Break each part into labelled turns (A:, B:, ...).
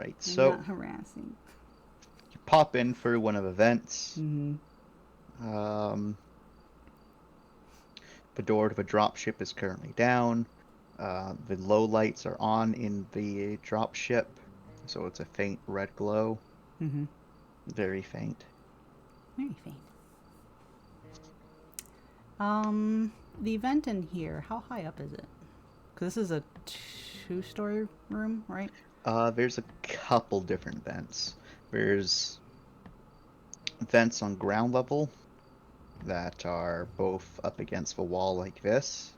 A: Alright,
B: I'm
A: so
B: not harassing.
A: you pop in for one of the vents.
B: Mm-hmm.
A: Um, the door to the dropship is currently down. The low lights are on in the dropship, so it's a faint red glow.
B: Mm-hmm.
A: Very faint.
B: Very faint. The vent in here, how high up is it? Because this is a two-story room, right?
A: There's a couple different vents. There's vents on ground level that are both up against the wall like this.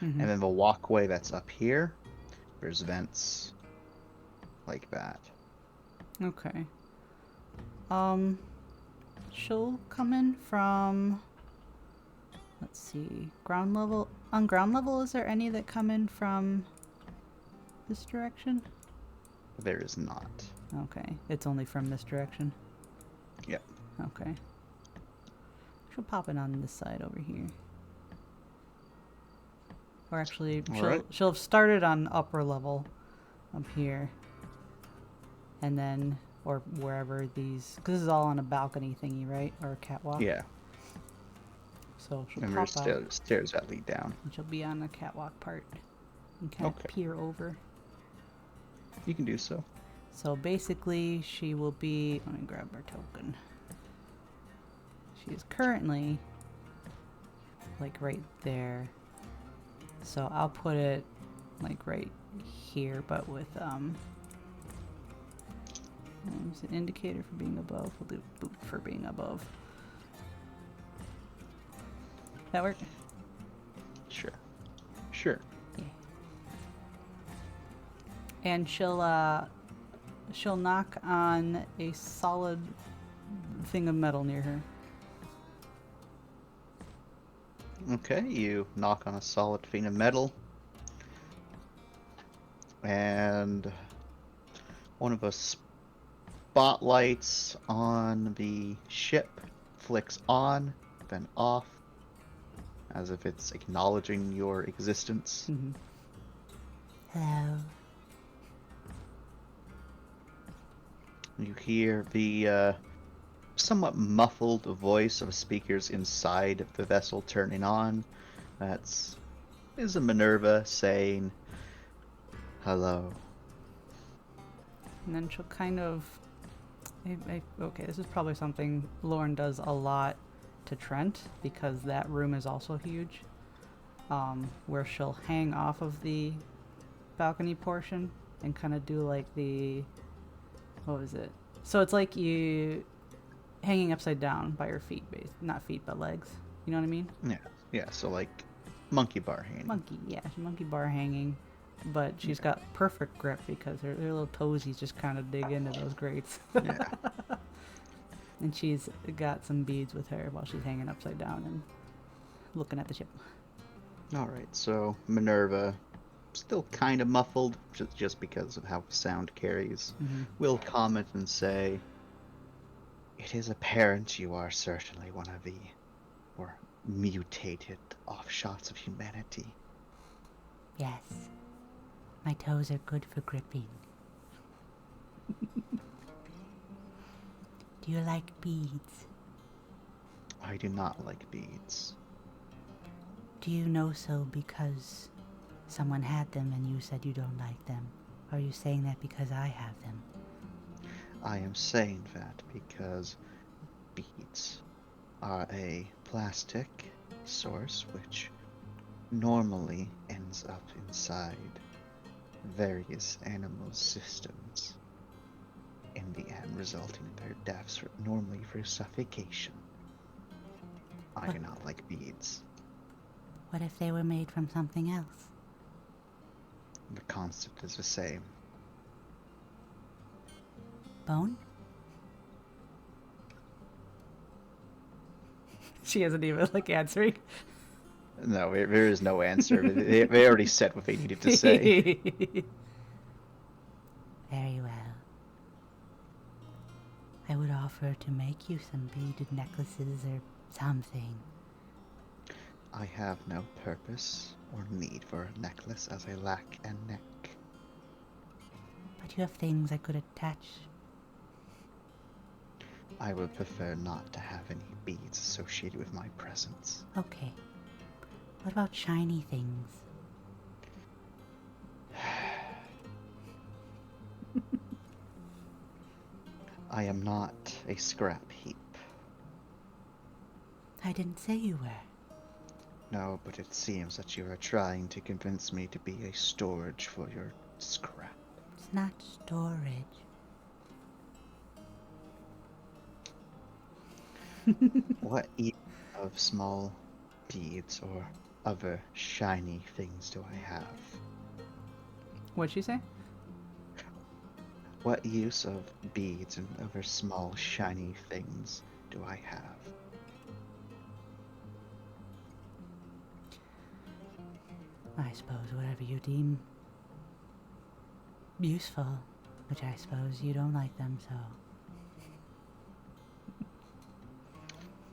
B: Mm-hmm.
A: And then the walkway that's up here, there's vents like that.
B: Okay. Um, she'll come in from, let's see, ground level. On ground level, is there any that come in from this direction?
A: There is not.
B: Okay, it's only from this direction.
A: Yep.
B: Okay. She'll pop it on this side over here. Or actually,
A: All right.
B: she'll have started on upper level up here, and then or wherever these, because this is all on a balcony thingy, right, or a catwalk.
A: Yeah.
B: So she'll
A: And
B: pop
A: there's
B: out,
A: stairs that lead down.
B: and she'll be on the catwalk part, and kind of
A: Okay.
B: peer over.
A: You can do so.
B: So basically, she will be. Let me grab her token. She is currently like right there. So I'll put it like right here, but with It's an indicator for being above. We'll do boot for being above. That work?
A: Sure. Sure.
B: Yeah. And she'll knock on a solid thing of metal near her.
A: Okay, you knock on a solid thing of metal, and one of the spotlights on the ship flicks on, then off, as if it's acknowledging your existence.
B: Mm-hmm. Hello.
A: You hear the somewhat muffled voice of speakers inside the vessel turning on. That's is a Minerva saying, "Hello."
B: And then she'll kind of. Okay, this is probably something Lauren does a lot to Trent because that room is also huge. Where she'll hang off of the balcony portion and kind of do like the. What was it? So it's like you hanging upside down by your feet, not feet, but legs. You know what I mean?
A: Yeah, yeah. So like monkey bar hanging.
B: Monkey, yeah, monkey bar hanging, but she's got perfect grip because her little toesies just kind of dig into those grates.
A: Yeah.
B: And she's got some beads with her while she's hanging upside down and looking at the ship.
A: All right. So Minerva, still kind of muffled, just because of how sound carries,
B: Mm-hmm.
A: will comment and say, "It is apparent you are certainly one of the more mutated offshots of humanity."
B: Yes, my toes are good for gripping. Do you like beads?
A: I do not like beads.
B: Do you know so because someone had them and you said you don't like them? Or are you saying that because I have them?
A: I am saying that because beads are a plastic source which normally ends up inside various animal systems, in the end resulting in their deaths, normally through suffocation. I do not like beads.
B: What if they were made from something else?
A: The concept is the same.
B: Bone? She isn't even like answering.
A: No, there is no answer. They already said what they needed to say.
B: Very well. I would offer to make you some beaded necklaces or something.
A: I have no purpose or need for a necklace as I lack a neck.
B: Don't you have things I could attach?
A: I would prefer not to have any beads associated with my presence.
B: Okay. What about shiny things?
A: I am not a scrap heap.
B: I didn't say you were.
A: No, but it seems that you are trying to convince me to be a storage for your scrap.
B: It's not storage.
A: What use of small beads or other shiny things do I have?
B: What'd she say?
A: What use of beads and other small shiny things do I have?
B: I suppose whatever you deem useful, which I suppose you don't like them, so.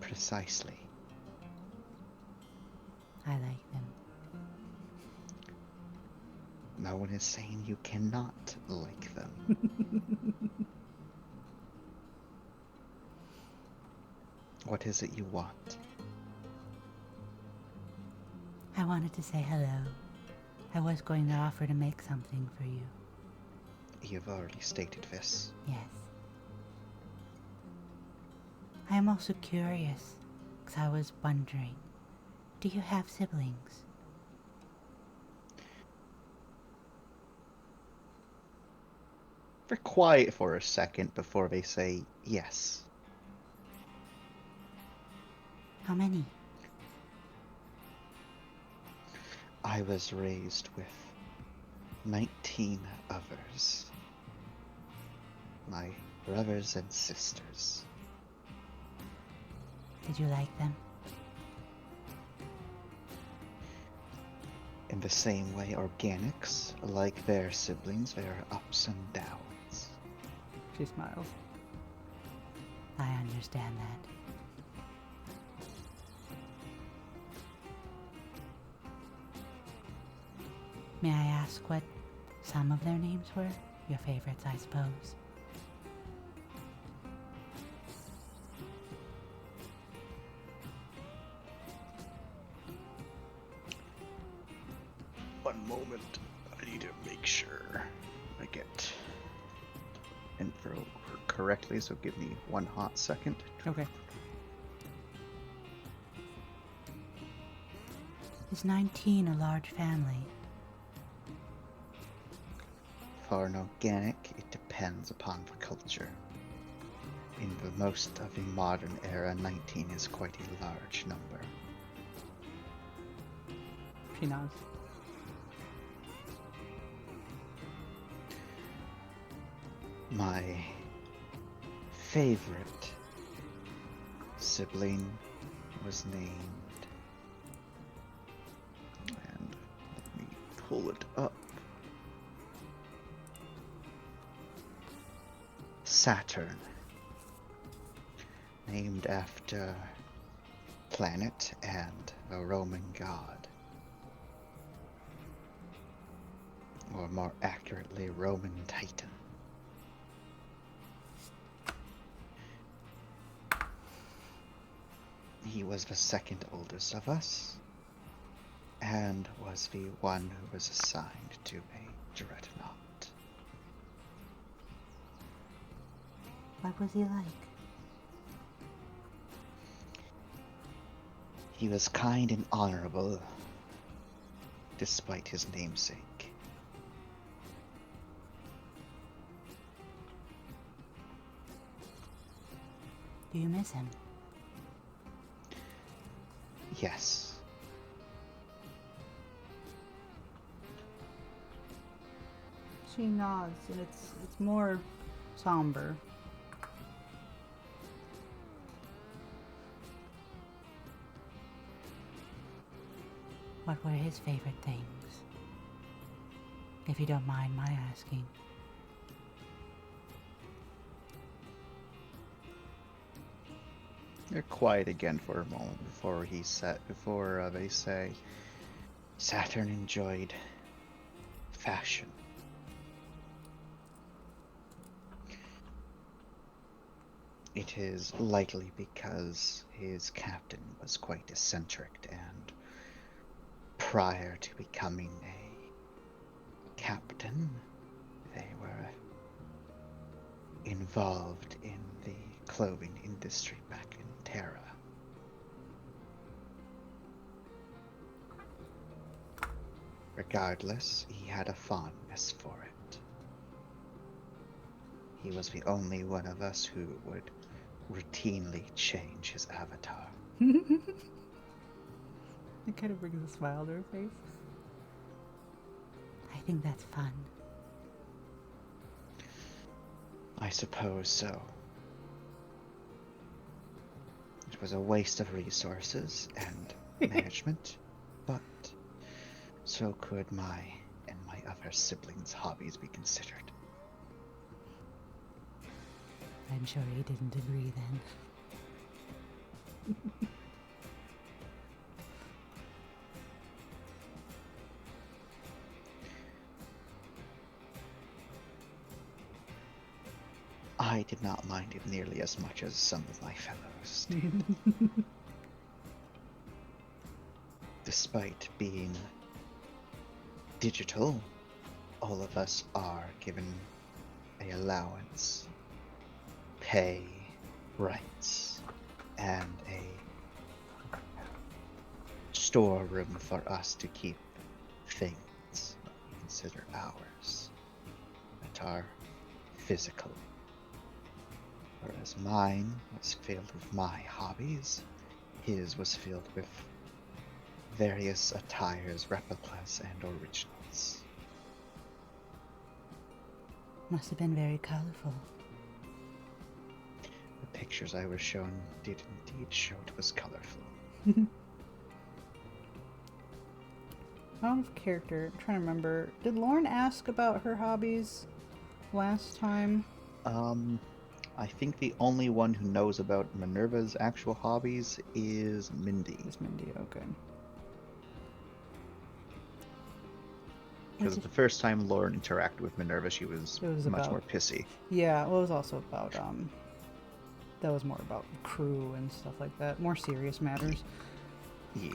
A: Precisely.
B: I like them.
A: No one is saying you cannot like them. What is it you want?
B: I wanted to say hello. I was going to offer to make something for you.
A: You've already stated this.
B: Yes. I am also curious, because I was wondering, do you have siblings?
A: They're quiet for a second before they say yes.
B: How many?
A: I was raised with 19 others. My brothers and sisters.
B: Did you like them?
A: In the same way organics, like their siblings, there are ups and downs.
B: She smiles. I understand that. May I ask what some of their names were? Your favorites, I suppose.
A: One moment, I need to make sure I get info correctly, so give me one hot second.
B: Okay. Is 19 a large family?
A: For an organic, it depends upon the culture. In the most of the modern era, 19 is quite a large number.
B: She nods.
A: My favorite sibling was named, and let me pull it up, Saturn, named after planet and a Roman god, or more accurately, Roman Titan. He was the second oldest of us, and was the one who was assigned to a dreadnought.
B: What was he like?
A: He was kind and honorable, despite his namesake.
B: Do you miss him?
A: Yes.
B: She nods, and it's more somber. What were his favorite things? If you don't mind my asking.
A: They're quiet again for a moment before they say Saturn enjoyed fashion. It is likely because his captain was quite eccentric, and prior to becoming a captain, they were involved in the clothing industry back in Terra. Regardless, he had a fondness for it. He was the only one of us who would routinely change his avatar.
B: It kind of brings a smile to her face. I think that's fun.
A: I suppose so. It was a waste of resources and management, but so could my and my other siblings' hobbies be considered.
B: I'm sure he didn't agree then.
A: I did not mind it nearly as much as some of my fellows did. Despite being digital, all of us are given an allowance, pay, rights, and a storeroom for us to keep things we consider ours that are physical. Whereas mine was filled with my hobbies, his was filled with various attires, replicas, and originals.
B: Must have been very colorful.
A: The pictures I was shown did indeed show it was colorful.
B: Out of character, I'm trying to remember. Did Lorne ask about her hobbies last time?
A: I think the only one who knows about Minerva's actual hobbies is Mindy.
B: It's Mindy, okay.
A: Because the first time Lauren interacted with Minerva, she was much more pissy.
B: Yeah, well, it was also about, that was more about crew and stuff like that. More serious matters.
A: Yeah.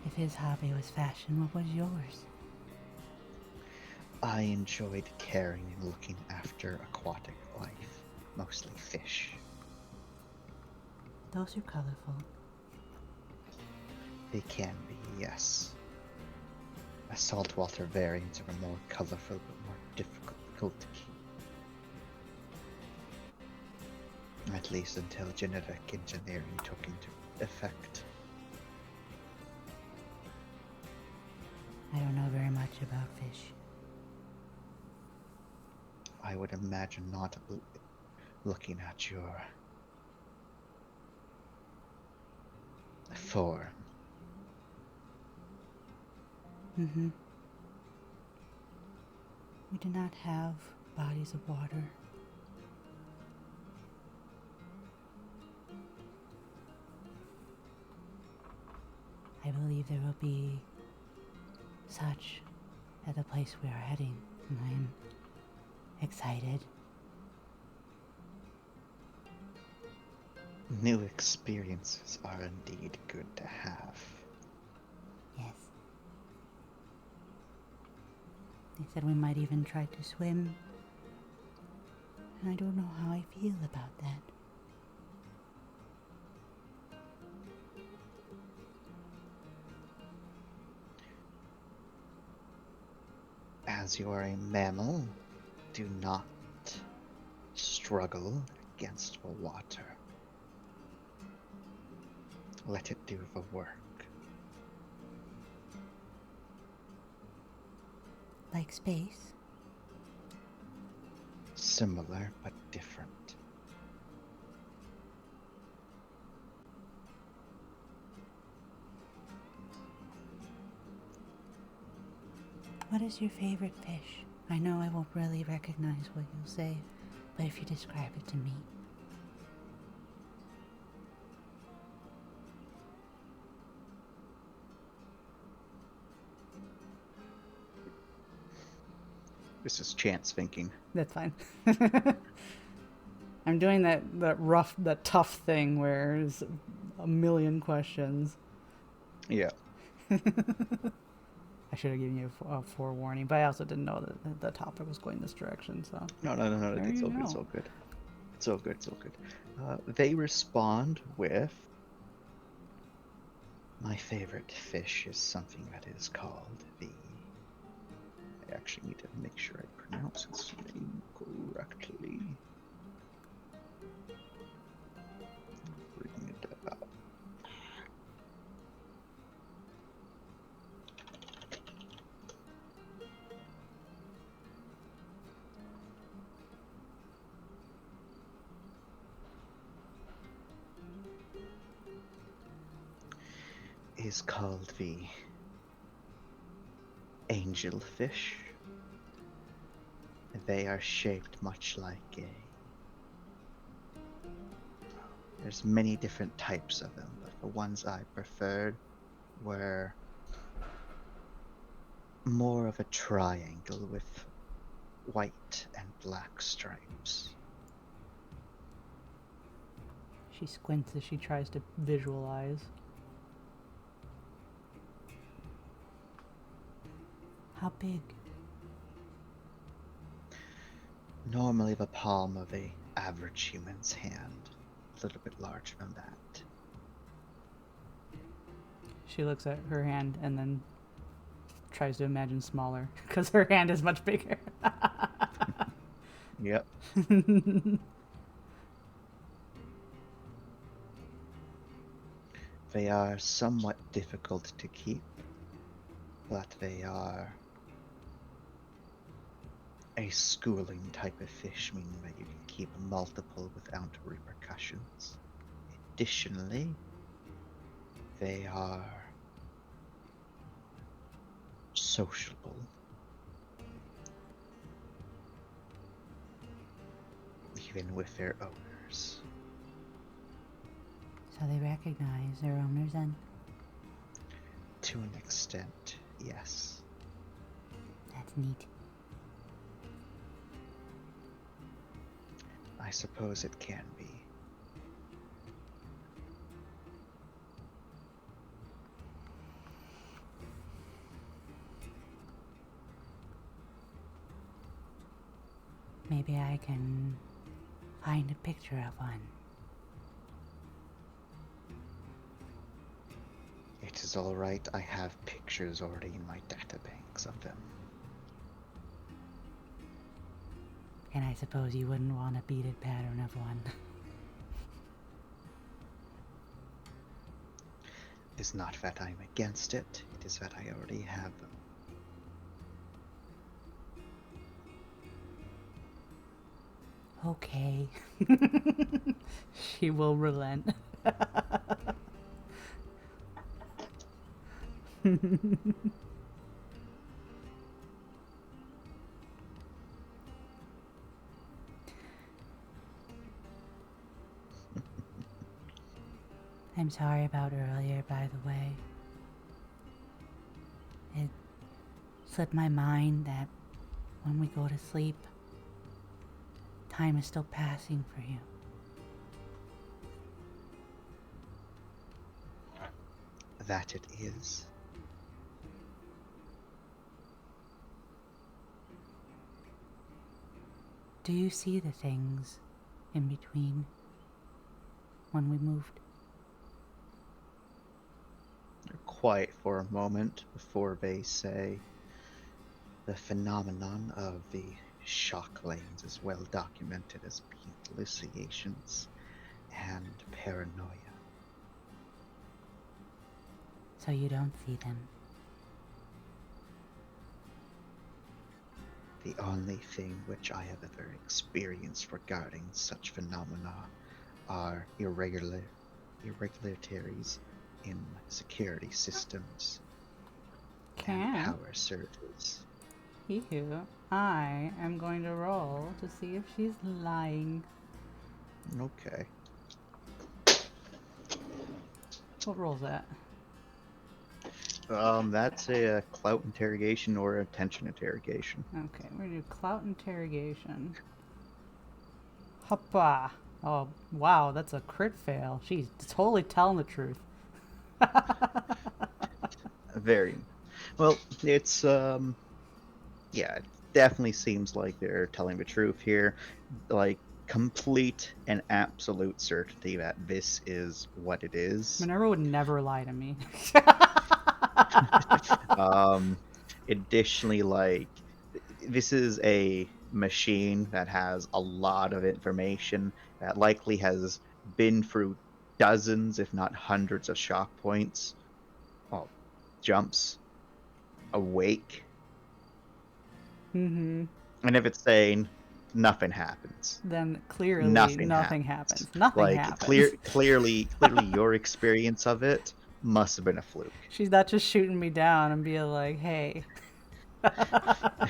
B: If his hobby was fashion, what was yours?
A: I enjoyed caring and looking after aquatic life, mostly fish.
B: Those are colorful.
A: They can be, yes. A saltwater variants are more colorful but more difficult to keep. At least until genetic engineering took into effect.
B: I don't know very much about fish.
A: I would imagine not looking at your form.
B: Mm-hmm. We do not have bodies of water. I believe there will be such at the place we are heading, and I am excited.
A: New experiences are indeed good to have.
B: Yes. They said we might even try to swim, and I don't know how I feel about that.
A: As you are a mammal, do not struggle against the water. Let it do the work.
B: Like space?
A: Similar but different.
B: What is your favorite fish? I know I won't really recognize what you'll say, but if you describe it to me.
A: This is chance thinking.
B: That's fine. I'm doing that tough thing where there's a million questions.
A: Yeah.
B: I should have given you a forewarning, but I also didn't know that the topic was going this direction. So
A: No.
B: there
A: It's
B: you
A: all good. It's
B: go.
A: all good. It's all good. It's all good. They respond with my favorite fish is something that is called the. I actually need to make sure I pronounce its name correctly. Bring it up. Is called the angelfish. They are shaped much like a. There's many different types of them, but the ones I preferred were more of a triangle with white and black stripes.
B: She squints as she tries to visualize. How big?
A: Normally the palm of a average human's hand, a little bit larger than that.
B: She looks at her hand and then tries to imagine smaller because her hand is much bigger.
A: Yep. They are somewhat difficult to keep, but they are a schooling type of fish, meaning that you can keep multiple without repercussions. Additionally, they are sociable. Even with their owners.
B: So they recognize their owners then?
A: To an extent, yes.
B: That's neat.
A: I suppose it can be.
B: Maybe I can find a picture of one.
A: It is all right. I have pictures already in my databanks of them.
B: And I suppose you wouldn't want a beaded pattern of one.
A: It is not that I'm against it, it is that I already have them.
B: Okay. She will relent. I'm sorry about earlier, by the way. It slipped my mind that when we go to sleep, time is still passing for you.
A: That it is.
B: Do you see the things in between when we moved?
A: They're quiet for a moment before they say the phenomenon of the shock lanes is well documented as being hallucinations and paranoia.
B: So you don't see them.
A: The only thing which I have ever experienced regarding such phenomena are irregularities in security systems and power surges.
B: Ew. I am going to roll to see if she's lying.
A: Okay.
B: What roll's that?
A: That's a clout interrogation or attention interrogation.
B: Okay, we're gonna do clout interrogation. Hoppa! Oh, wow, that's a crit fail. She's totally telling the truth.
A: Very well. It's yeah, it definitely seems like they're telling the truth here. Like complete and absolute certainty that this is what it is.
B: Minerva would never lie to me.
A: Um, Additionally, like this is a machine that has a lot of information that likely has been through dozens, if not hundreds, of shock points, well, jumps, awake,
B: Mm-hmm.
A: and if it's saying nothing happens,
B: Then clearly
A: nothing
B: nothing
A: happens.
B: happens. Nothing
A: Like
B: happens.
A: clearly, your experience of it must have been a fluke.
B: She's not just shooting me down and being like, hey.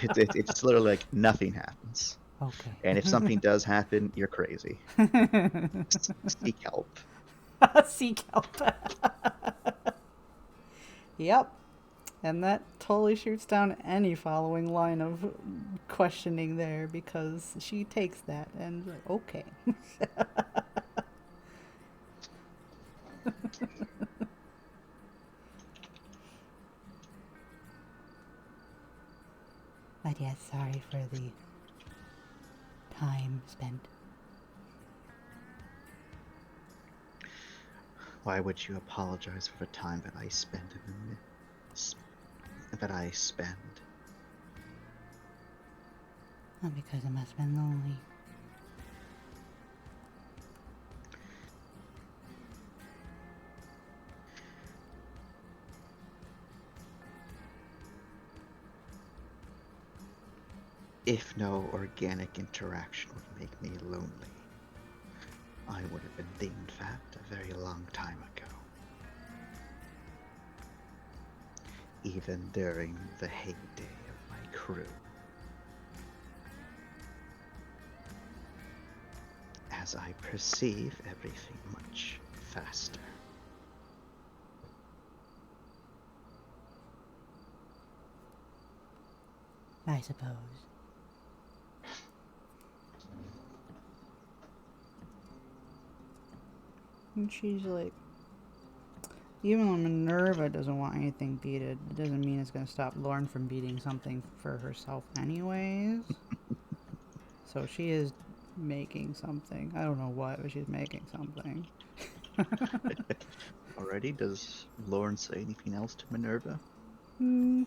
A: It's literally like nothing happens.
B: Okay.
A: And if something does happen, you're crazy. Seek help.
B: Seek help. Yep. And that totally shoots down any following line of questioning there because she takes that and like, okay. But yes, sorry for the time spent.
A: Why would you apologize for the time that I spend that I spend?
B: Not because it must have been lonely.
A: If no organic interaction would make me lonely, I would have been deemed that a very long time ago. Even during the heyday of my crew. As I perceive everything much faster.
B: I suppose. And she's like, even when Minerva doesn't want anything beaten, it doesn't mean it's going to stop Lorne from beating something for herself anyways. So she is making something. I don't know what, but she's making something.
A: Already, does Lorne say anything else to Minerva?
B: Hmm.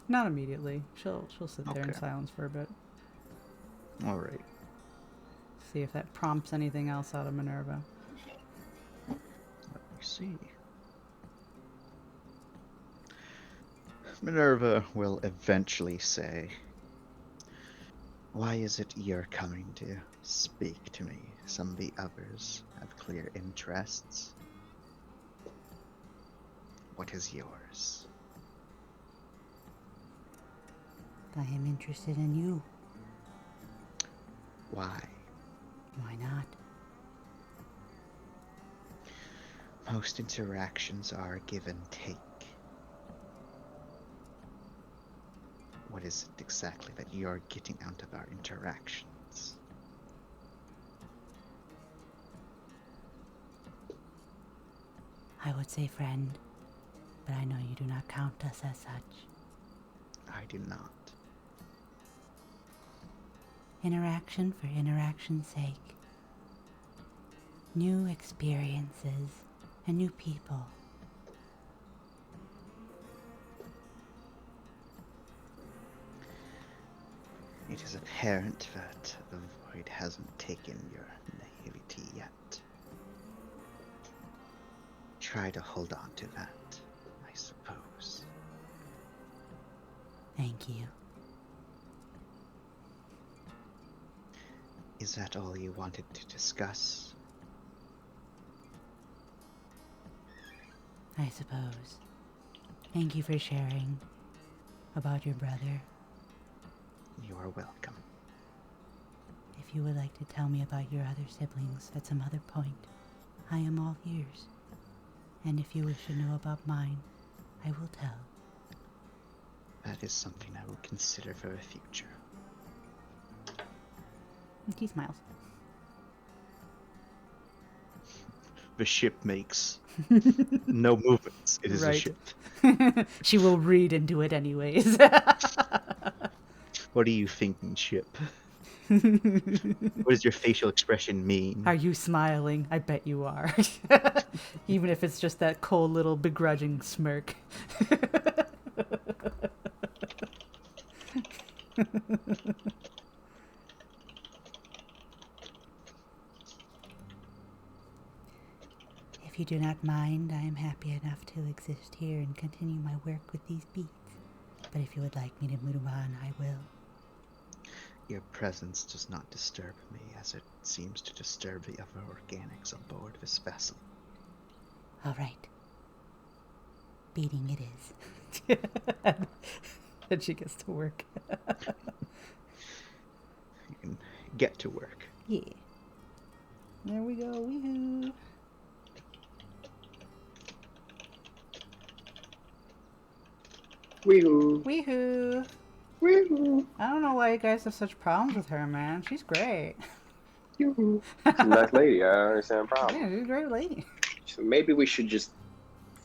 B: Not immediately. She'll sit there in
A: Okay.
B: silence for a bit.
A: Alright.
B: See if that prompts anything else out of Minerva.
A: Let me see. Minerva will eventually say, "Why is it you're coming to speak to me? Some of the others have clear interests. What is yours?"
B: I am interested in you.
A: Why?
B: Why not?
A: Most interactions are give and take. What is it exactly that you're getting out of our interactions?
B: I would say friend, but I know you do not count us as such.
A: I do not.
B: Interaction for interaction's sake. New experiences and new people.
A: It is apparent that the void hasn't taken your naivety yet. Try to hold on to that, I suppose.
B: Thank you.
A: Is that all you wanted to discuss?
B: I suppose. Thank you for sharing about your brother.
A: You are welcome.
B: If you would like to tell me about your other siblings at some other point, I am all ears. And if you wish to know about mine, I will tell.
A: That is something I will consider for the future.
B: And he smiles.
A: The ship makes no movements. It is a
B: Right.
A: ship.
B: She will read into it anyways.
A: What are you thinking, ship? What does your facial expression mean?
B: Are you smiling? I bet you are. Even if it's just that cold little begrudging smirk. If you do not mind, I am happy enough to exist here and continue my work with these beads. But if you would like me to move on, I will.
A: Your presence does not disturb me, as it seems to disturb the other organics on board this vessel.
B: All right. Beating it is. And she gets to work.
A: You can get to work.
B: Yeah. There we go. Woohoo.
C: Wee-hoo.
B: Weehoo.
C: Wee-hoo.
B: I don't know why you guys have such problems with her, man. She's great.
C: Yoo-hoo. She's a nice lady. I understand the
B: Yeah,
C: problem.
B: she's a great lady.
C: So maybe we should just